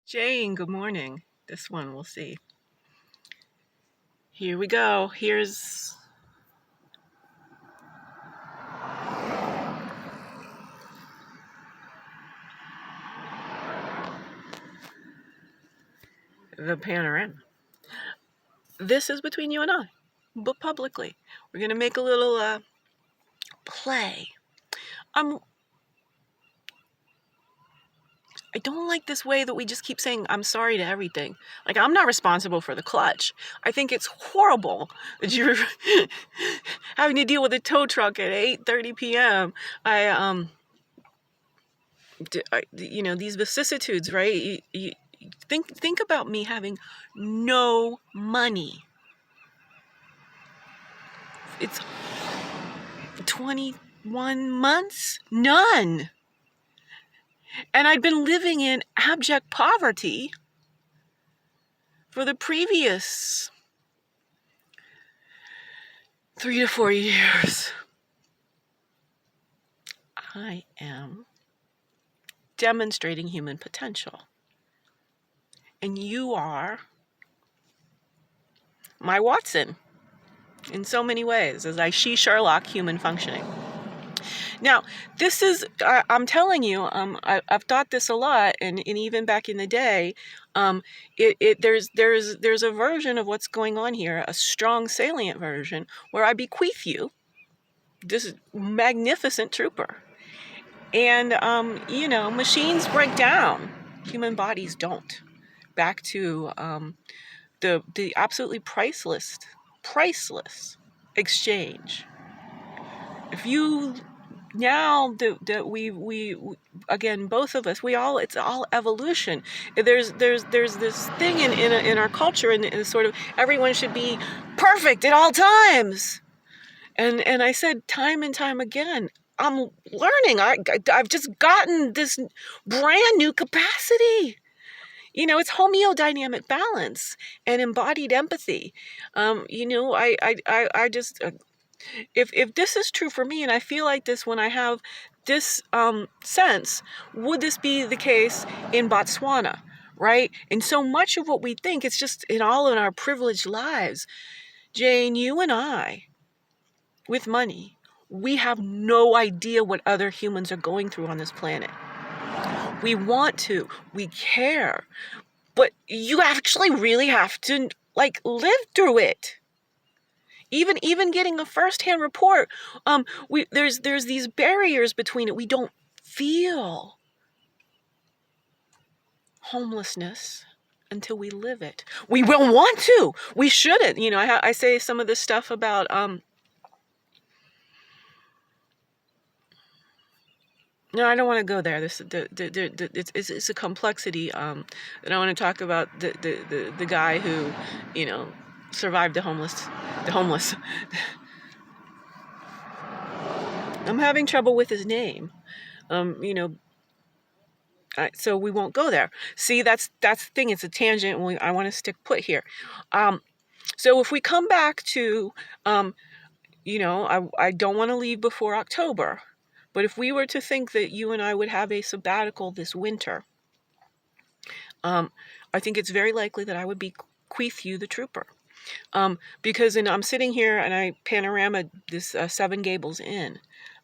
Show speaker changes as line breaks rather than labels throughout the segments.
Jane, good morning. This one we'll see. Here we go. Here's the panorama. This is between you and I, but publicly. We're going to make a little play. I don't like this way that we just keep saying, I'm sorry to everything. Like, I'm not responsible for the clutch. I think it's horrible that you're having to deal with a tow truck at 8:30 p.m. These vicissitudes, right? You think about me having no money. It's 21 months? None. And I'd been living in abject poverty for the previous 3 to 4 years. I am demonstrating human potential. And you are my Watson in so many ways, as I see Sherlock human functioning. Now, this is, I'm telling you, I've thought this a lot, and even back in the day, there's a version of what's going on here, a strong salient version, where I bequeath you this magnificent trooper. And, machines break down. Human bodies don't. Back to the absolutely priceless exchange. If you now that we again, both of us, it's all evolution. There's this thing in our culture, and sort of everyone should be perfect at all times. And I said time and time again, I'm learning. I've just gotten this brand new capacity. It's homeodynamic balance and embodied empathy. I just, if this is true for me, and I feel like this when I have this sense, would this be the case in Botswana, right? And so much of what we think, it's just in our privileged lives. Jane, you and I, with money, we have no idea what other humans are going through on this planet. We want to, we care, but you actually really have to live through it. Even getting a first-hand report, there's these barriers between it. We don't feel homelessness until we live it. We will want to. We shouldn't. I say some of this stuff about no, I don't want to go there. It's a complexity. And I want to talk about the guy who, survived the homeless. I'm having trouble with his name. So we won't go there. See, that's the thing. It's a tangent. I want to stick put here. So if we come back to, I don't want to leave before October. But if we were to think that you and I would have a sabbatical this winter, I think it's very likely that I would bequeath you the trooper. Because I'm sitting here and I panorama this Seven Gables Inn.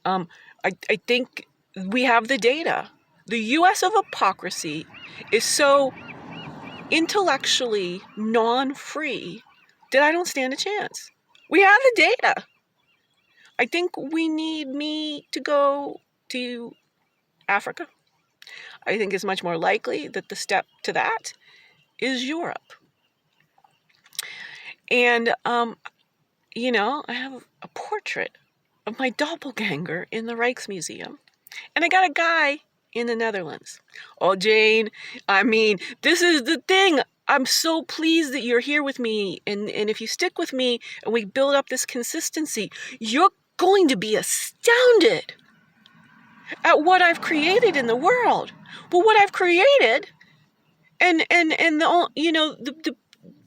I think we have the data. The U.S. of hypocrisy is so intellectually non-free that I don't stand a chance. We have the data. I think we need me to go to Africa. I think it's much more likely that the step to that is Europe. And, I have a portrait of my doppelganger in the Rijksmuseum. And I got a guy in the Netherlands. Oh, Jane, this is the thing. I'm so pleased that you're here with me. And if you stick with me and we build up this consistency, you're going to be astounded at what I've created in the world. But what I've created, and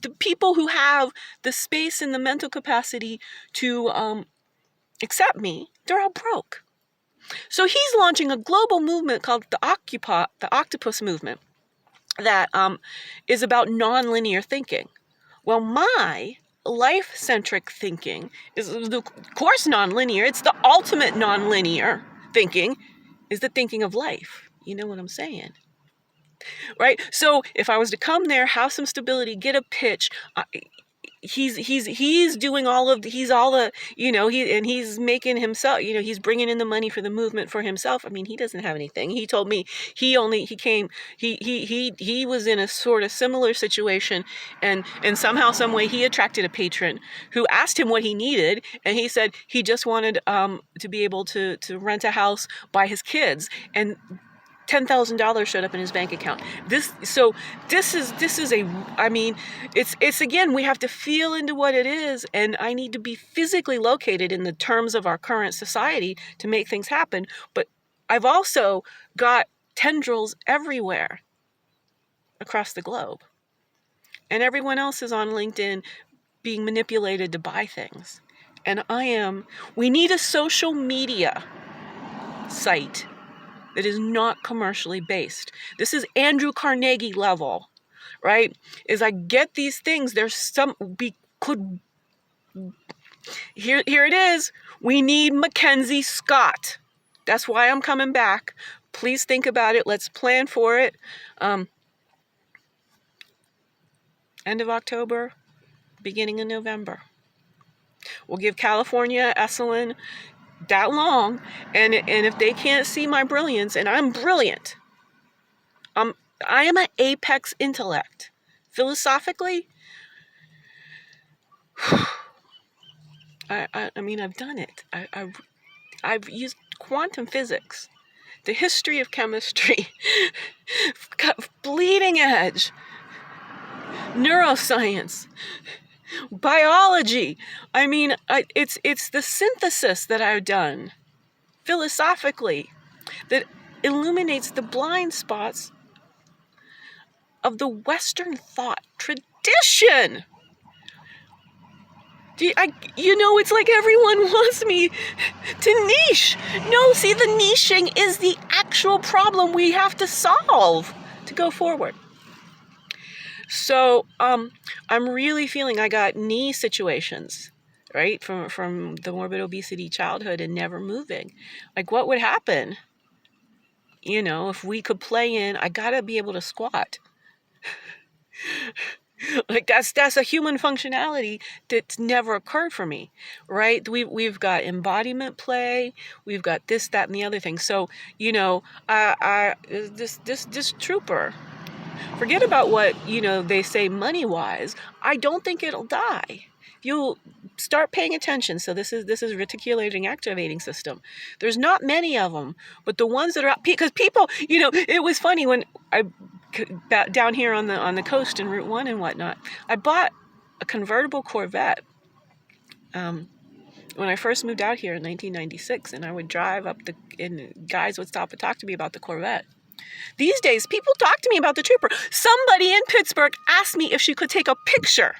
the people who have the space and the mental capacity to accept me, they're all broke. So he's launching a global movement called the Octopus movement. that is about nonlinear thinking. Well, my life-centric thinking is, of course, nonlinear. It's the ultimate nonlinear thinking, is the thinking of life. You know what I'm saying? Right? So if I was to come there, have some stability, get a pitch, he's doing all of, he's all the, he's making himself, he's bringing in the money for the movement for himself. I mean, he doesn't have anything. He told me he was in a sort of similar situation, and somehow, some way, he attracted a patron who asked him what he needed, and he said he just wanted to be able to rent a house by his kids, and $10,000 showed up in his bank account. This is a, I mean, it's again, we have to feel into what it is, and I need to be physically located in the terms of our current society to make things happen. But I've also got tendrils everywhere across the globe, and everyone else is on LinkedIn being manipulated to buy things. And we need a social media site that is not commercially based. This is Andrew Carnegie level, right? As I get these things, here it is. We need Mackenzie Scott. That's why I'm coming back. Please think about it. Let's plan for it. End of October, beginning of November. We'll give California, Esalen, that long, and if they can't see my brilliance, and I'm brilliant, I am an apex intellect. Philosophically, I mean, I've done it. I've used quantum physics, the history of chemistry, bleeding edge, neuroscience, biology. I mean, it's the synthesis that I've done philosophically that illuminates the blind spots of the Western thought tradition. It's like everyone wants me to niche. No, see, the niching is the actual problem we have to solve to go forward. So I'm really feeling I got knee situations, right, from the morbid obesity childhood and never moving. Like, what would happen, if we could play in, I gotta be able to squat. Like, that's a human functionality that's never occurred for me, right? We've got embodiment play, we've got this, that, and the other thing. So, this trooper, forget about what, they say money-wise. I don't think it'll die. You'll start paying attention. So this is reticulating activating system. There's not many of them, but the ones that are out, because people, it was funny when I down here on the coast in Route 1 and whatnot, I bought a convertible Corvette when I first moved out here in 1996, and I would drive up and guys would stop and talk to me about the Corvette. These days, people talk to me about the Trooper. Somebody in Pittsburgh asked me if she could take a picture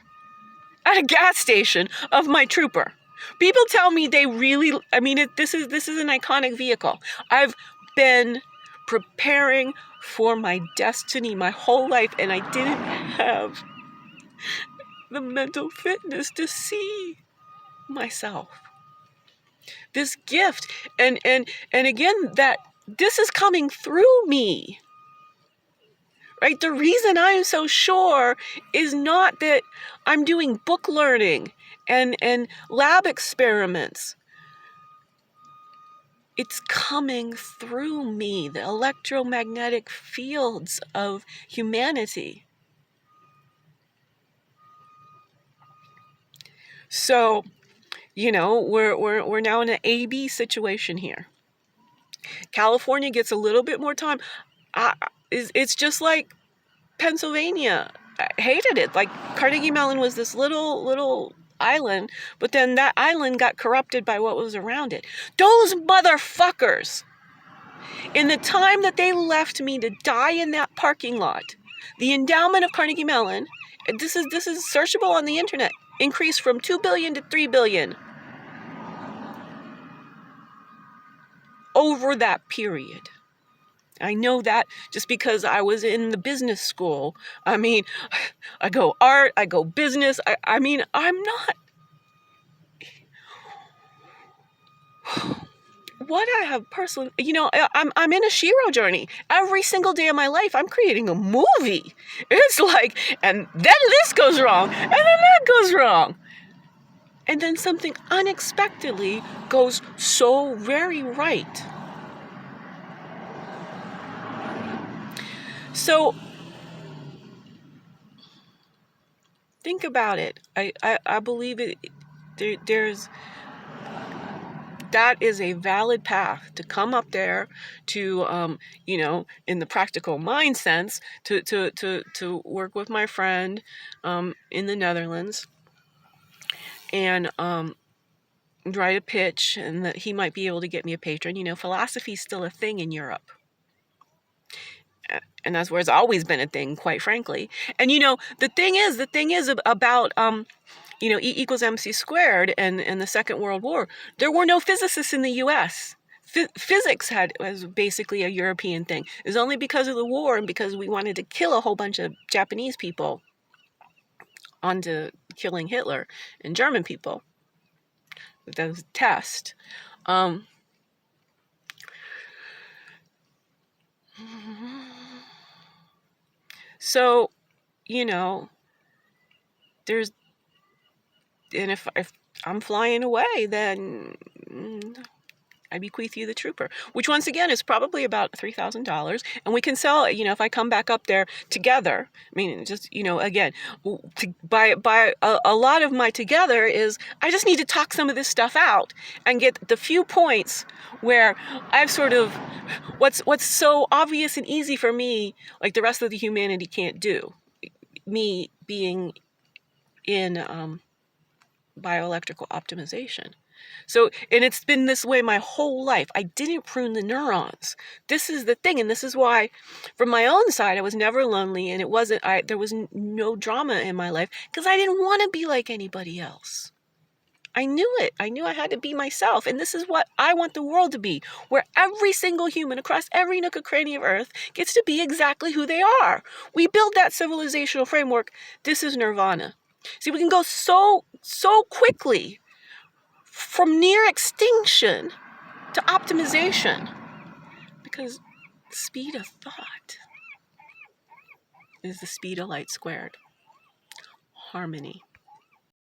at a gas station of my Trooper. People tell me they really, this is an iconic vehicle. I've been preparing for my destiny my whole life, and I didn't have the mental fitness to see myself. This gift, and again, that this is coming through me, right? The reason I'm so sure is not that I'm doing book learning and lab experiments. It's coming through me, the electromagnetic fields of humanity. So, we're now in an A-B situation here. California gets a little bit more time. It's just like Pennsylvania. I hated it. Like, Carnegie Mellon was this little island, but then that island got corrupted by what was around it. Those motherfuckers, in the time that they left me to die in that parking lot, the endowment of Carnegie Mellon, this is searchable on the internet, increased from 2 billion to 3 billion over that period. I know that just because I was in the business school. I mean, I go art, I go business. I mean, I'm not. What I have personally, I'm in a Shiro journey. Every single day of my life, I'm creating a movie. It's like, and then this goes wrong, and then that goes wrong. And then something unexpectedly goes so very right. So think about it. I believe it. There's that is a valid path to come up there to, in the practical mind sense, to work with my friend in the Netherlands and write a pitch, and that he might be able to get me a patron. Philosophy is still a thing in Europe. And that's where it's always been a thing, quite frankly. And the thing is about E equals MC squared and the Second World War. There were no physicists in the U.S. Physics was basically a European thing. It was only because of the war and because we wanted to kill a whole bunch of Japanese people onto killing Hitler and German people. That was a test. So, there's, and if I'm flying away, then I bequeath you the trooper, which once again is probably about $3,000, and we can sell it. If I come back up there together. I mean, just again, by a lot of my together is I just need to talk some of this stuff out and get the few points where I've sort of what's so obvious and easy for me, like the rest of the humanity can't do. Me being in bioelectrical optimization. So, and it's been this way my whole life. I didn't prune the neurons. This is the thing, and this is why, from my own side, I was never lonely, and there was no drama in my life, because I didn't want to be like anybody else. I knew it. I knew I had to be myself, and this is what I want the world to be, where every single human across every nook and cranny of Earth gets to be exactly who they are. We build that civilizational framework. This is nirvana. See, we can go so quickly from near extinction to optimization, because speed of thought is the speed of light squared. Harmony.